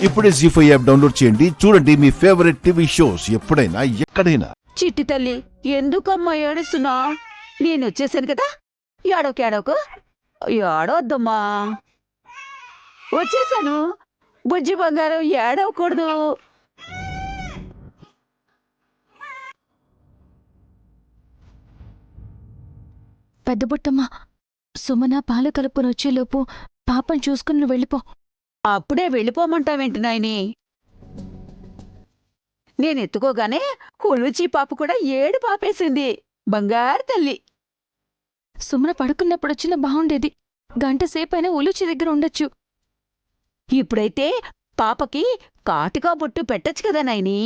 ఇప్పుడే జీ5 app download చేయండి. చూడండి మీ ఫేవరెట్ టీవీ షోస్ ఎప్పుడైనా ఎక్కడైనా. చిట్టి తల్లి, ఎందుకమ్మా ఏడుస్తున్నా? నేను వచ్చేసాను కదా, ఏడోకు ఏడవద్దమ్మా. వచ్చేసాను బుజ్జి బంగారం, ఏడవకూడదు. పెద్దబుట్టమ్మ, సుమన పాలు కలుపుకొని వచ్చేలోపు పాపం చూసుకుని నువ్వు వెళ్ళిపో. అప్పుడే వెళ్ళిపోమంటావేంటి నాయని? నేను ఎత్తుకోగానే ఉలుచి పాప కూడా ఏడు పాపేసింది. బంగారు తల్లి. సుమన పడుకున్నప్పుడు వచ్చినా బాగుండేది. గంట సేపైనా ఉలుచి దగ్గర ఉండొచ్చు. ఇప్పుడైతే పాపకి కాటుగా బొట్టు పెట్టచ్చు కదా నాయని?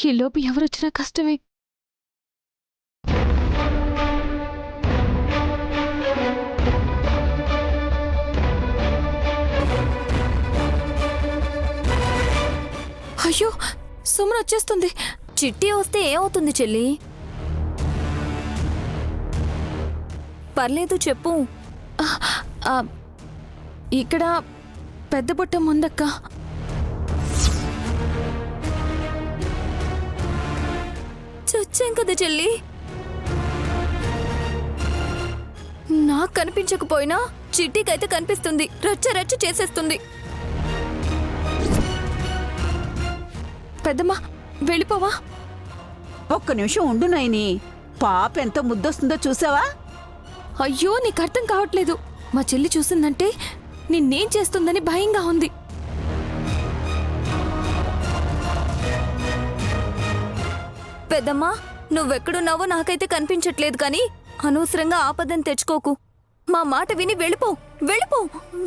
ఈలోపు ఎవరొచ్చినా కష్టమే. అయ్యో, సుమన వచ్చేస్తుంది. చిట్టి వస్తే ఏమవుతుంది చెల్లి? పర్లేదు, చెప్పు. ఇక్కడ పెద్ద బుట్ట ముందక్క. చచ్చాం కదా చెల్లి. నాకు కనిపించకపోయినా చిట్టికైతే కనిపిస్తుంది. రచ్చ రచ్చ చేసేస్తుంది. పెద్దమ్మ, వెళ్ళిపోవా? ఒక్క నిమిషం ఉండు నాయని. పాప ఎంత ముద్దొస్తుందో చూసావా? అయ్యో, నీకు అర్థం కావట్లేదు. మా చెల్లి చూసిందంటే నిన్నేం చేస్తుందని భయంగా ఉంది. పెద్దమ్మా, నువ్వెక్కడున్నావో నాకైతే కనిపించట్లేదు, కానీ అనవసరంగా ఆపదని తెచ్చుకోకు. మా మాట విని వెళ్ళిపో, వెళ్ళిపో,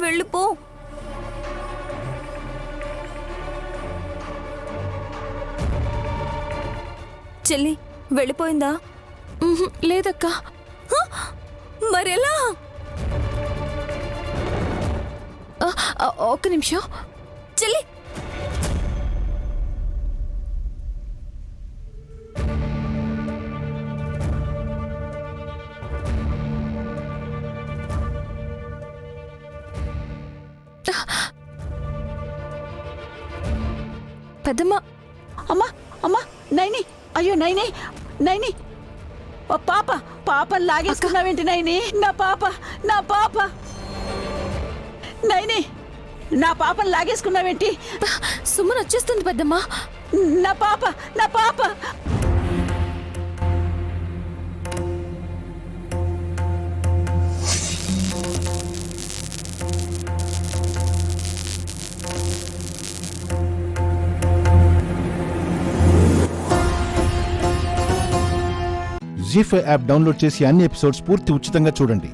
వెళ్ళిపో. చెల్లి వెళ్ళిపోయిందా? లేదక్క. మరెలా? ఒక్క నిమిషం చెల్లి. పెద్దమ్మ. అమ్మా అమ్మా, నైని, అయ్యో నైని, నైని, ఓ పాప, పాపని లాగేసుకున్నావేంటి నైని? నా పాప, నా పాప, నైని, నా పాపని లాగేసుకున్నావేంటి? సుమన్ వచ్చేస్తుంది పెద్దమ్మ. నా పాప, నా పాప. జీ5 యాప్ డౌన్లోడ్ చేసి అన్ని ఎపిసోడ్స్ పూర్తి ఉచితంగా చూడండి.